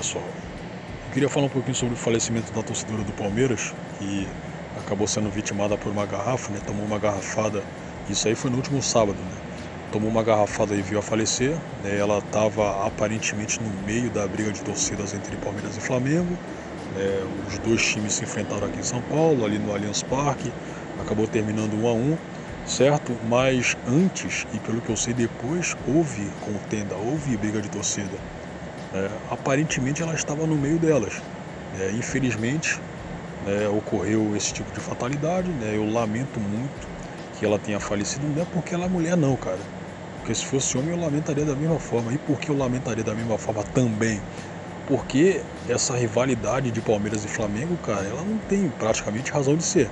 pessoal, eu queria falar um pouquinho sobre o falecimento da torcedora do Palmeiras, que acabou sendo vitimada por uma garrafa, né? Tomou uma garrafada, isso aí foi no último sábado, né? Tomou uma garrafada e veio a falecer, né? Ela estava aparentemente no meio da briga de torcidas entre Palmeiras e Flamengo, né? Os dois times se enfrentaram aqui em São Paulo, ali no Allianz Parque, acabou terminando 1-1, certo? Mas antes, e pelo que eu sei depois, houve contenda, houve briga de torcida. Aparentemente ela estava no meio delas. Infelizmente, ocorreu esse tipo de fatalidade, né? Eu lamento muito que ela tenha falecido. Não é porque ela é mulher não, cara, porque se fosse homem eu lamentaria da mesma forma. E por que eu lamentaria da mesma forma também? Porque essa rivalidade de Palmeiras e Flamengo, cara, ela não tem praticamente razão de ser.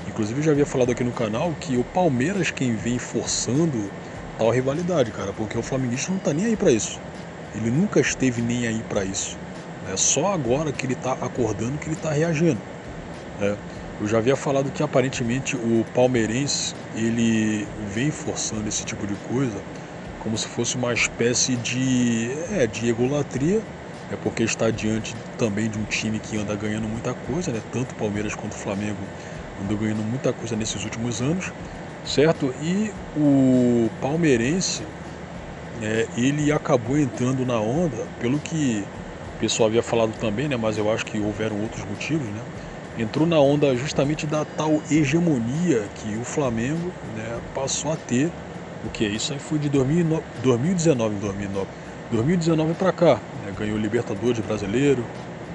Inclusive eu já havia falado aqui no canal que o Palmeiras quem vem forçando tal rivalidade, cara, porque o flamenguista não tá nem aí pra isso. Ele nunca esteve nem aí para isso. É só agora que ele está acordando, que ele está reagindo. Né? Eu já havia falado que aparentemente o palmeirense ele vem forçando esse tipo de coisa como se fosse uma espécie de egolatria, porque está diante também de um time que anda ganhando muita coisa, né? Tanto o Palmeiras quanto o Flamengo andam ganhando muita coisa nesses últimos anos, certo? E o palmeirense ele acabou entrando na onda, pelo que o pessoal havia falado também, né, mas eu acho que houveram outros motivos, né, entrou na onda justamente da tal hegemonia que o Flamengo, né, passou a ter. O que? Isso aí foi de 2019 para cá, né, ganhou o Libertadores brasileiro,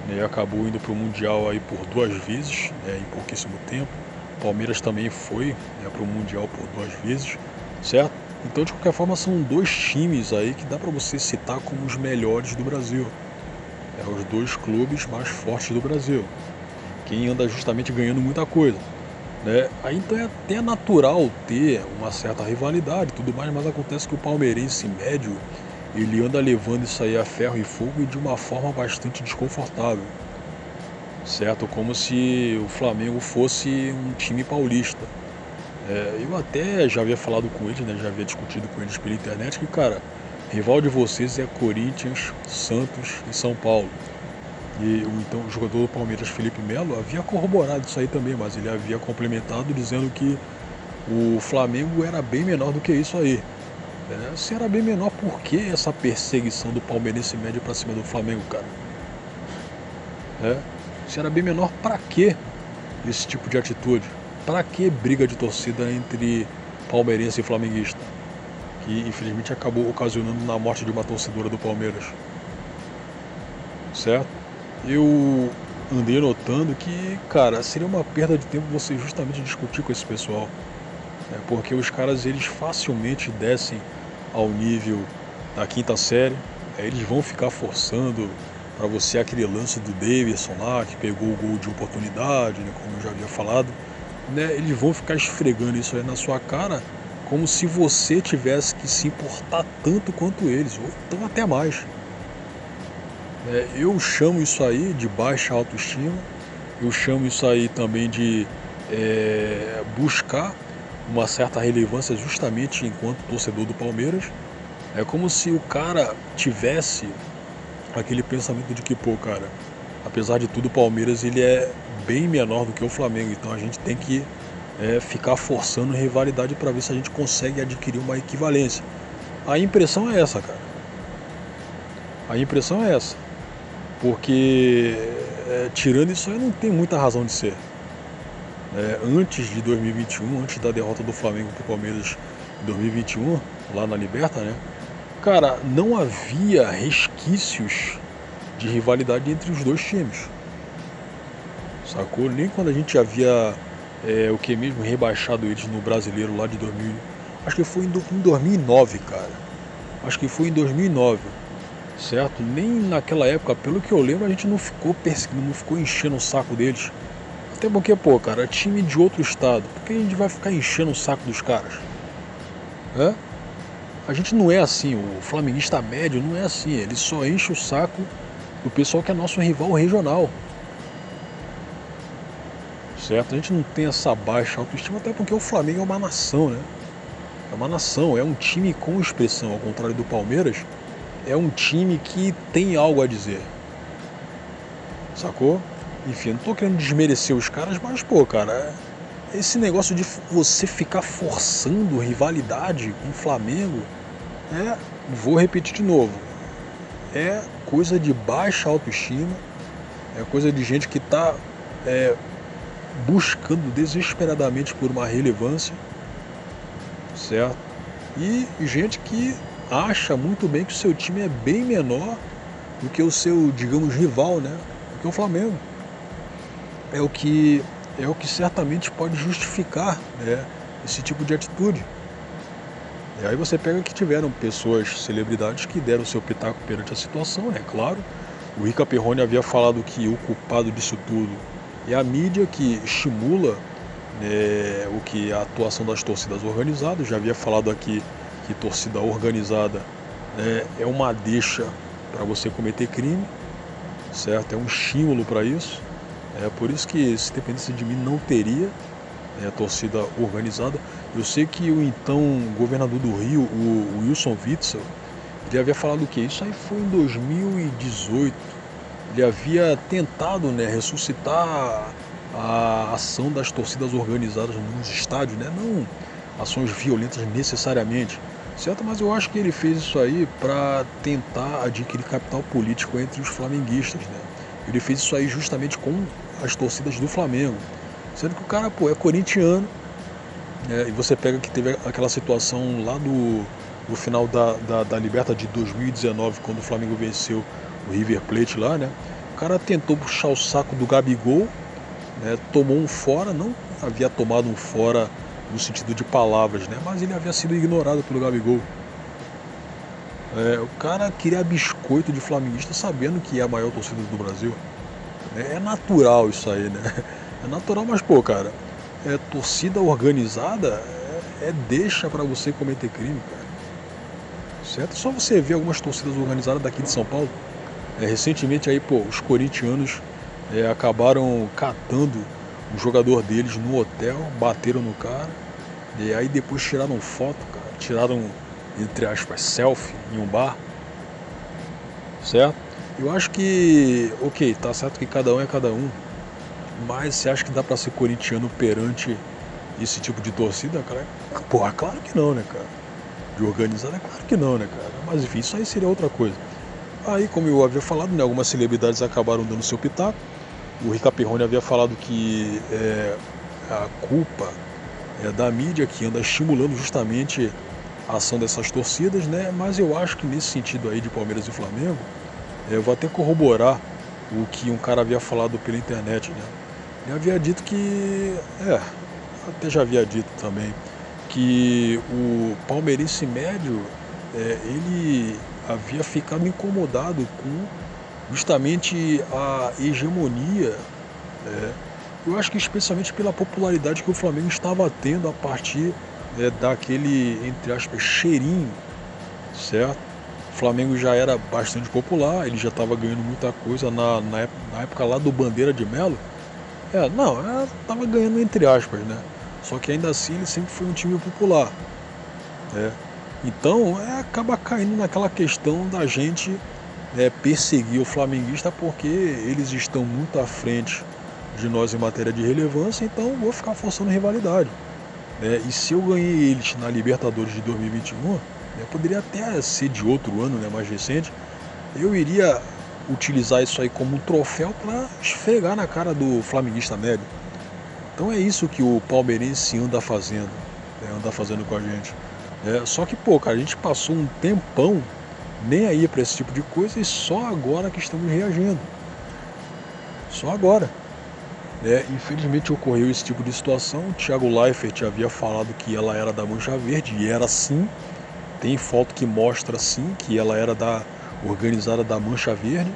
né, acabou indo para o Mundial aí por 2 vezes, né, em pouquíssimo tempo. Palmeiras também foi, né, para o Mundial por 2 vezes, certo? Então, de qualquer forma, são dois times aí que dá para você citar como os melhores do Brasil. Os dois clubes mais fortes do Brasil. Quem anda justamente ganhando muita coisa. Né? Aí então é até natural ter uma certa rivalidade e tudo mais, mas acontece que o palmeirense médio, ele anda levando isso aí a ferro e fogo e de uma forma bastante desconfortável. Certo? Como se o Flamengo fosse um time paulista. Eu até já havia falado com eles, né, já havia discutido com eles pela internet que, cara, rival de vocês é Corinthians, Santos e São Paulo. Então, o jogador do Palmeiras, Felipe Melo, havia corroborado isso aí também, mas ele havia complementado dizendo que o Flamengo era bem menor do que isso aí. Se era bem menor, por que essa perseguição do palmeirense médio pra cima do Flamengo, cara? Se era bem menor, pra que esse tipo de atitude? Pra que briga de torcida entre palmeirense e flamenguista? Que infelizmente acabou ocasionando na morte de uma torcedora do Palmeiras. Certo? Eu andei notando que, cara, seria uma perda de tempo você justamente discutir com esse pessoal. Porque os caras, eles facilmente descem ao nível da quinta série. Eles vão ficar forçando para você aquele lance do Davidson lá, que pegou o gol de oportunidade, né, como eu já havia falado. Eles vão ficar esfregando isso aí na sua cara, como se você tivesse que se importar tanto quanto eles, ou então até mais. Eu chamo isso aí de baixa autoestima, eu chamo isso aí também de buscar uma certa relevância justamente enquanto torcedor do Palmeiras. É como se o cara tivesse aquele pensamento de que, pô, cara, apesar de tudo o Palmeiras ele é bem menor do que o Flamengo, então a gente tem que ficar forçando rivalidade para ver se a gente consegue adquirir uma equivalência. A impressão é essa, cara. A impressão é essa. Porque tirando isso aí não tem muita razão de ser. Antes de 2021, antes da derrota do Flamengo para o Palmeiras em 2021, lá na Liberta, né? Cara, não havia resquícios de rivalidade entre os dois times. Sacou? Nem quando a gente havia o que mesmo rebaixado eles no Brasileiro lá de 2000. Acho que foi em 2009, cara. Acho que foi em 2009. Certo? Nem naquela época, pelo que eu lembro, a gente não ficou perseguindo, não ficou enchendo o saco deles. Até porque, pô, cara, é time de outro estado. Por que a gente vai ficar enchendo o saco dos caras? A gente não é assim, o flamenguista médio não é assim. Ele só enche o saco do pessoal que é nosso rival regional. Certo? A gente não tem essa baixa autoestima, até porque o Flamengo é uma nação, né? É uma nação, é um time com expressão, ao contrário do Palmeiras. É um time que tem algo a dizer. sacou? Enfim, não tô querendo desmerecer os caras, mas, pô, cara, esse negócio de você ficar forçando rivalidade com o Flamengo, vou repetir de novo, é coisa de baixa autoestima, é coisa de gente que tá buscando desesperadamente por uma relevância, certo? E gente que acha muito bem que o seu time é bem menor do que o seu, digamos, rival, né? Do que o Flamengo. É o que certamente pode justificar, né, esse tipo de atitude. E aí você pega que tiveram pessoas, celebridades, que deram seu pitaco perante a situação, é claro. O Rica Perrone havia falado que o culpado disso tudo é a mídia que estimula o que a atuação das torcidas organizadas. Já havia falado aqui que torcida organizada é uma deixa para você cometer crime, certo? É um estímulo para isso. É por isso que, se dependesse de mim, não teria torcida organizada. Eu sei que o então governador do Rio, o Wilson Witzel, ele havia falado o quê? Isso aí foi em 2018. Ele havia tentado, né, ressuscitar a ação das torcidas organizadas nos estádios, né? Não ações violentas necessariamente, certo? Mas eu acho que ele fez isso aí para tentar adquirir capital político entre os flamenguistas, né? Ele fez isso aí justamente com as torcidas do Flamengo, sendo que o cara, pô, é corintiano, e você pega que teve aquela situação lá no final da Liberta de 2019, quando o Flamengo venceu o River Plate lá, né? O cara tentou puxar o saco do Gabigol, né? Tomou um fora, não havia tomado um fora no sentido de palavras, né? Mas ele havia sido ignorado pelo Gabigol. O cara queria biscoito de flamenguista sabendo que é a maior torcida do Brasil. É natural isso aí, né? É natural, mas, pô, cara, torcida organizada deixa pra você cometer crime, cara. Certo? É só você ver algumas torcidas organizadas daqui de São Paulo. Recentemente aí, pô, os corintianos acabaram catando um jogador deles no hotel, bateram no cara, e aí depois tiraram foto, cara, tiraram, entre aspas, selfie em um bar, certo? Eu acho que, ok, tá certo que cada um é cada um, mas você acha que dá pra ser corintiano perante esse tipo de torcida, cara? Porra, claro que não, né, cara? De organizada, claro que não, né, cara? Mas enfim, isso aí seria outra coisa. Aí, como eu havia falado, né, algumas celebridades acabaram dando seu pitaco. O Rica Perrone havia falado que a culpa é da mídia, que anda estimulando justamente a ação dessas torcidas, né? Mas eu acho que nesse sentido aí de Palmeiras e Flamengo, eu vou até corroborar o que um cara havia falado pela internet, né? Ele havia dito que, até já havia dito também, que o palmeirense médio, ele havia ficado incomodado com justamente a hegemonia, eu acho que especialmente pela popularidade que o Flamengo estava tendo a partir daquele, entre aspas, cheirinho, certo? O Flamengo já era bastante popular, ele já estava ganhando muita coisa na época lá do Bandeira de Melo. Estava ganhando entre aspas, né? Só que ainda assim ele sempre foi um time popular. Então acaba caindo naquela questão da gente perseguir o flamenguista porque eles estão muito à frente de nós em matéria de relevância, então vou ficar forçando rivalidade. E se eu ganhei eles na Libertadores de 2021, poderia até ser de outro ano, né, mais recente, eu iria utilizar isso aí como um troféu para esfregar na cara do flamenguista médio. Então é isso que o palmeirense anda fazendo, anda fazendo com a gente. Só que, pô, cara, a gente passou um tempão nem aí para esse tipo de coisa e só agora que estamos reagindo. Só agora. Infelizmente ocorreu esse tipo de situação. O Thiago Leifert havia falado que ela era da Mancha Verde, e era sim. Tem foto que mostra sim que ela era organizada da Mancha Verde.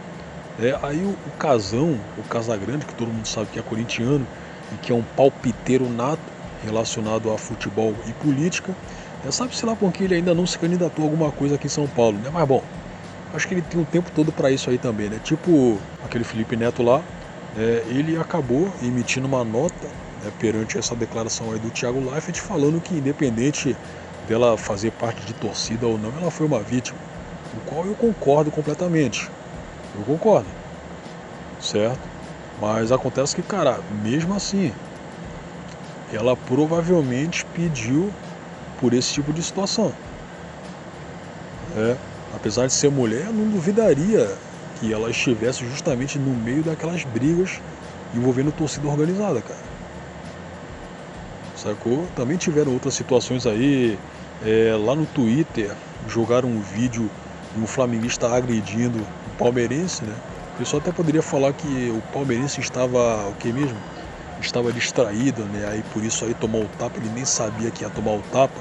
Aí o Casão, o Casagrande, que todo mundo sabe que é corintiano e que é um palpiteiro nato relacionado a futebol e política, sabe-se lá por que ele ainda não se candidatou a alguma coisa aqui em São Paulo, né? Mas bom, acho que ele tem o tempo todo para isso aí também, né? Tipo aquele Felipe Neto lá, ele acabou emitindo uma nota perante essa declaração aí do Thiago Leifert, falando que independente dela fazer parte de torcida ou não, ela foi uma vítima, o qual eu concordo completamente. Eu concordo, certo? Mas acontece que, cara, mesmo assim, ela provavelmente pediu por esse tipo de situação. Apesar de ser mulher, eu não duvidaria que ela estivesse justamente no meio daquelas brigas envolvendo torcida organizada, cara. Sacou? Também tiveram outras situações aí, lá no Twitter, jogaram um vídeo de um flamenguista agredindo o palmeirense, né? O pessoal até poderia falar que o palmeirense estava, o que mesmo? Estava distraído, né? Aí por isso aí tomou o tapa, ele nem sabia que ia tomar o tapa,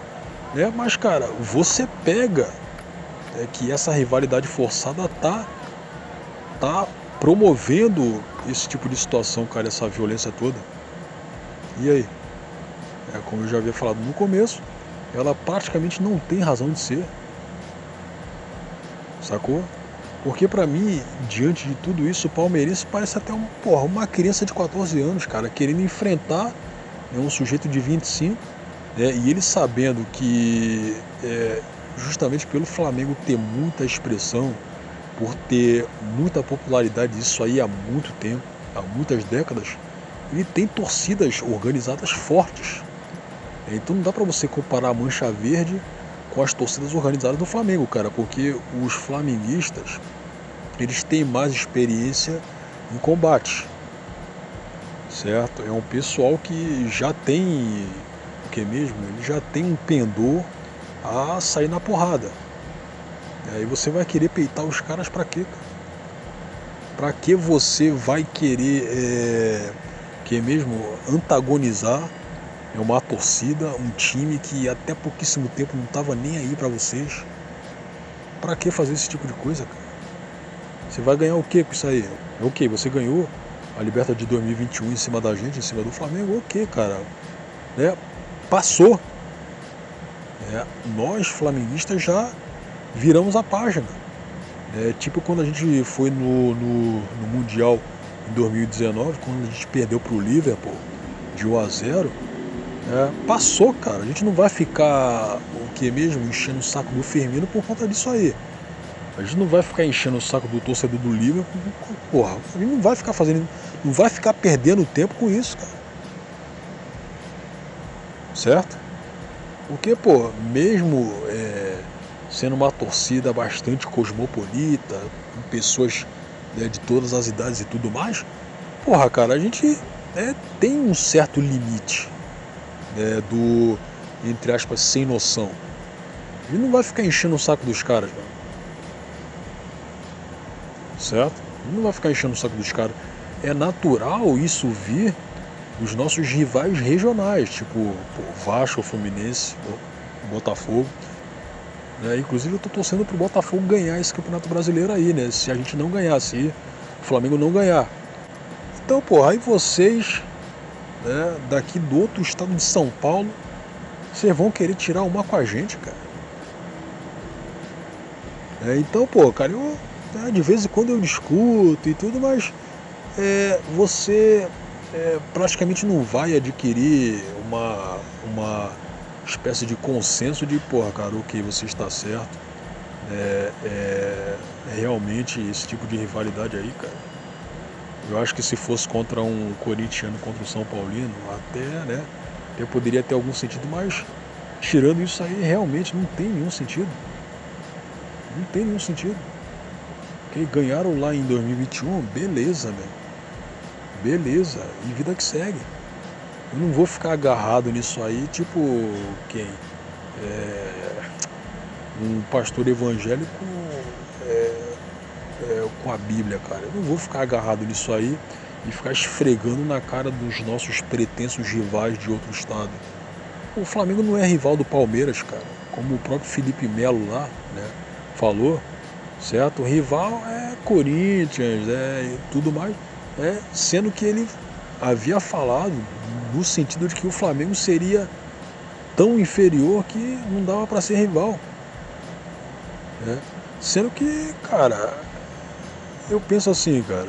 né? Mas, cara, você pega que essa rivalidade forçada tá promovendo esse tipo de situação, cara, essa violência toda. E aí? Como eu já havia falado no começo, ela praticamente não tem razão de ser, sacou? Porque pra mim, diante de tudo isso, o palmeirense parece até uma criança de 14 anos, cara, querendo enfrentar, né, um sujeito de 25, né, e ele sabendo que justamente pelo Flamengo ter muita expressão, por ter muita popularidade, isso aí há muito tempo, há muitas décadas, ele tem torcidas organizadas fortes. Então não dá pra você comparar a Mancha Verde com as torcidas organizadas do Flamengo, cara, porque os flamenguistas, eles têm mais experiência em combate, certo? É um pessoal que já tem, o que mesmo? Ele já tem um pendor a sair na porrada. E aí você vai querer peitar os caras pra quê, cara? Pra que você vai querer, que mesmo, antagonizar uma torcida, um time que até pouquíssimo tempo não estava nem aí pra vocês? Pra que fazer esse tipo de coisa, cara? Você vai ganhar o que com isso aí? Ok, você ganhou a Libertadores de 2021 em cima da gente, em cima do Flamengo, ok, cara, né? Passou, né? Nós flamenguistas já viramos a página, tipo quando a gente foi no Mundial em 2019, quando a gente perdeu pro Liverpool de 1-0. Passou, cara. A gente não vai ficar, o que mesmo, enchendo o saco do Firmino por conta disso aí. A gente não vai ficar enchendo o saco do torcedor do Liverpool, porra. A gente não vai ficar fazendo, não vai ficar perdendo tempo com isso, cara. Certo? Porque, pô, mesmo sendo uma torcida bastante cosmopolita, com pessoas, né, de todas as idades e tudo mais, porra, cara, a gente tem um certo limite, do, entre aspas, sem noção. A gente não vai ficar enchendo o saco dos caras, mano. Certo? A gente não vai ficar enchendo o saco dos caras. É natural isso vir dos nossos rivais regionais, tipo Vasco, Fluminense, Botafogo. Inclusive eu tô torcendo pro Botafogo ganhar esse Campeonato Brasileiro aí, né? Se a gente não ganhar, se o Flamengo não ganhar. Então, porra, aí vocês, né, daqui do outro estado de São Paulo, vocês vão querer tirar uma com a gente, cara. Então, pô, cara, eu de vez em quando eu discuto e tudo, mas você praticamente não vai adquirir uma espécie de consenso de, porra, cara, ok, você está certo. Realmente esse tipo de rivalidade aí, cara, eu acho que se fosse contra um corintiano contra o São Paulino, até poderia ter algum sentido, mas tirando isso aí, realmente não tem nenhum sentido. Não tem nenhum sentido. Okay? Ganharam lá em 2021, beleza, velho. Beleza, e vida que segue. Eu não vou ficar agarrado nisso aí, tipo quem? Um pastor evangélico com a Bíblia, cara. Eu não vou ficar agarrado nisso aí e ficar esfregando na cara dos nossos pretensos rivais de outro estado. O Flamengo não é rival do Palmeiras, cara. Como o próprio Felipe Melo lá, né, falou, certo? O rival é Corinthians, e tudo mais. Sendo que ele havia falado no sentido de que o Flamengo seria tão inferior que não dava para ser rival, né? Sendo que, cara, eu penso assim, cara,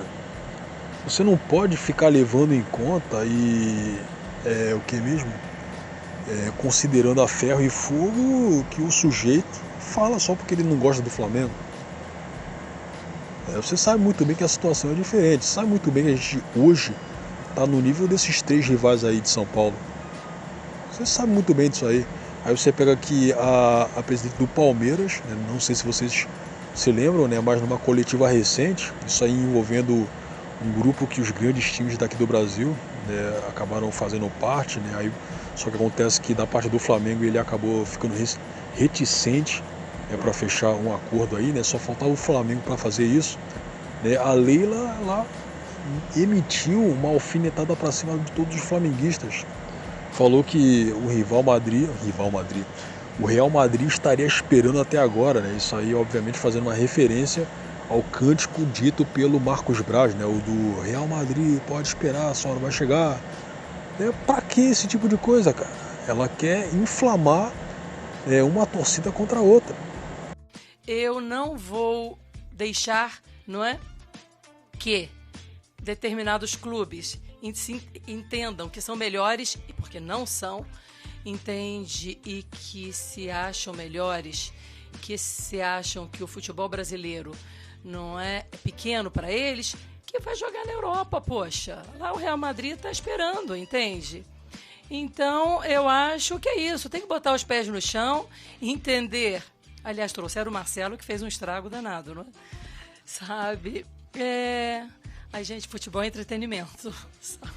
você não pode ficar levando em conta e o que mesmo? Considerando a ferro e fogo que o sujeito fala só porque ele não gosta do Flamengo. Você sabe muito bem que a situação é diferente. Você sabe muito bem que a gente hoje está no nível desses 3 rivais aí de São Paulo. Você sabe muito bem disso aí. Aí você pega aqui a presidente do Palmeiras, né? Não sei se vocês se lembram, né? Mas numa coletiva recente, isso aí envolvendo um grupo que os grandes times daqui do Brasil, né, acabaram fazendo parte, né? Aí, só que acontece que da parte do Flamengo ele acabou ficando reticente, né, para fechar um acordo aí, né? Só faltava o Flamengo para fazer isso, né? A Leila lá emitiu uma alfinetada para cima de todos os flamenguistas. Falou que o Real Madrid estaria esperando até agora, né? Isso aí, obviamente, fazendo uma referência ao cântico dito pelo Marcos Braz, né? O do Real Madrid pode esperar, só não vai chegar. Pra que esse tipo de coisa, cara? Ela quer inflamar uma torcida contra a outra. Eu não vou deixar, não é, que determinados clubes entendam que são melhores, e porque não são, entende, e que se acham melhores, que se acham que o futebol brasileiro não é pequeno para eles, que vai jogar na Europa, poxa. Lá o Real Madrid está esperando, entende? Então, eu acho que é isso. Tem que botar os pés no chão, entender. Aliás, trouxeram o Marcelo, que fez um estrago danado, não é? Sabe? Ai, gente, futebol é entretenimento. Sabe?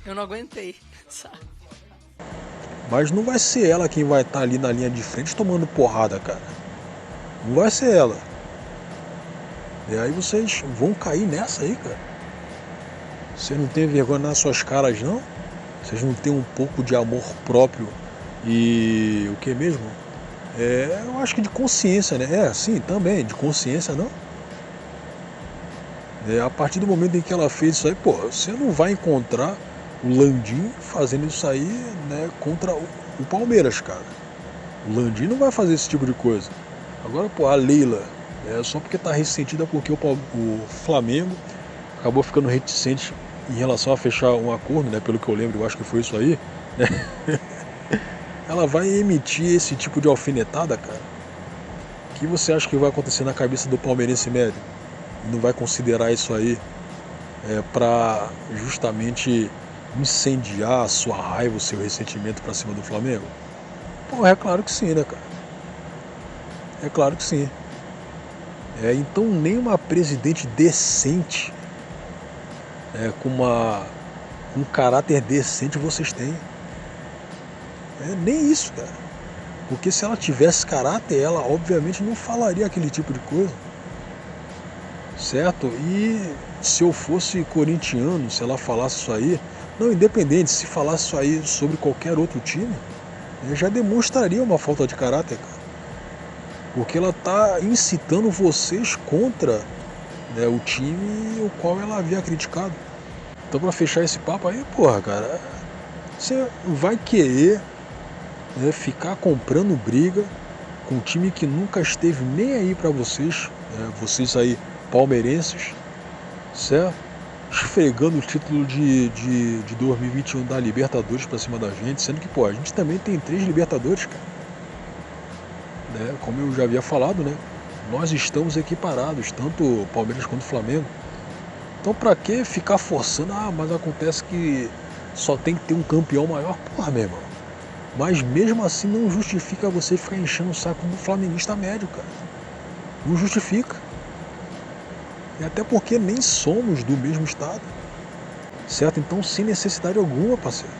Eu não aguentei, sabe? Mas não vai ser ela quem vai estar ali na linha de frente tomando porrada, cara. Não vai ser ela. E aí vocês vão cair nessa aí, cara. Vocês não têm vergonha nas suas caras, não? Vocês não têm um pouco de amor próprio e o que mesmo? Eu acho que de consciência, né? Sim, também, de consciência, não? A partir do momento em que ela fez isso aí, pô, você não vai encontrar o Landim fazendo isso aí, né, contra o Palmeiras, cara. O Landim não vai fazer esse tipo de coisa. Agora, pô, a Leila, só porque tá ressentida porque o Flamengo acabou ficando reticente em relação a fechar um acordo, né, pelo que eu lembro, eu acho que foi isso aí, né? Ela vai emitir esse tipo de alfinetada, cara. O que você acha que vai acontecer na cabeça do palmeirense médio? Não vai considerar isso aí para justamente incendiar a sua raiva, o seu ressentimento para cima do Flamengo? Pô, é claro que sim, né, cara? É claro que sim. Então nem uma presidente decente, com um caráter decente vocês têm. Nem isso, cara. Porque se ela tivesse caráter, ela obviamente não falaria aquele tipo de coisa. Certo? E se eu fosse corintiano, se ela falasse isso aí, não, independente, se falasse isso aí sobre qualquer outro time, já demonstraria uma falta de caráter, cara. Porque ela está incitando vocês contra, né, o time o qual ela havia criticado. Então, para fechar esse papo aí, porra, cara, você vai querer, né, ficar comprando briga com um time que nunca esteve nem aí para vocês, né, vocês aí palmeirenses, certo? Esfregando o título de 2021 da Libertadores pra cima da gente, sendo que, pô, a gente também tem 3 Libertadores, cara. Né? Como eu já havia falado, né? Nós estamos equiparados, tanto o Palmeiras quanto o Flamengo. Então pra que ficar forçando? Mas acontece que só tem que ter um campeão maior. Porra, meu irmão. Mas mesmo assim não justifica você ficar enchendo o saco do flamenguista médio, cara. Não justifica. E até porque nem somos do mesmo estado, certo? Então sem necessidade alguma, parceiro.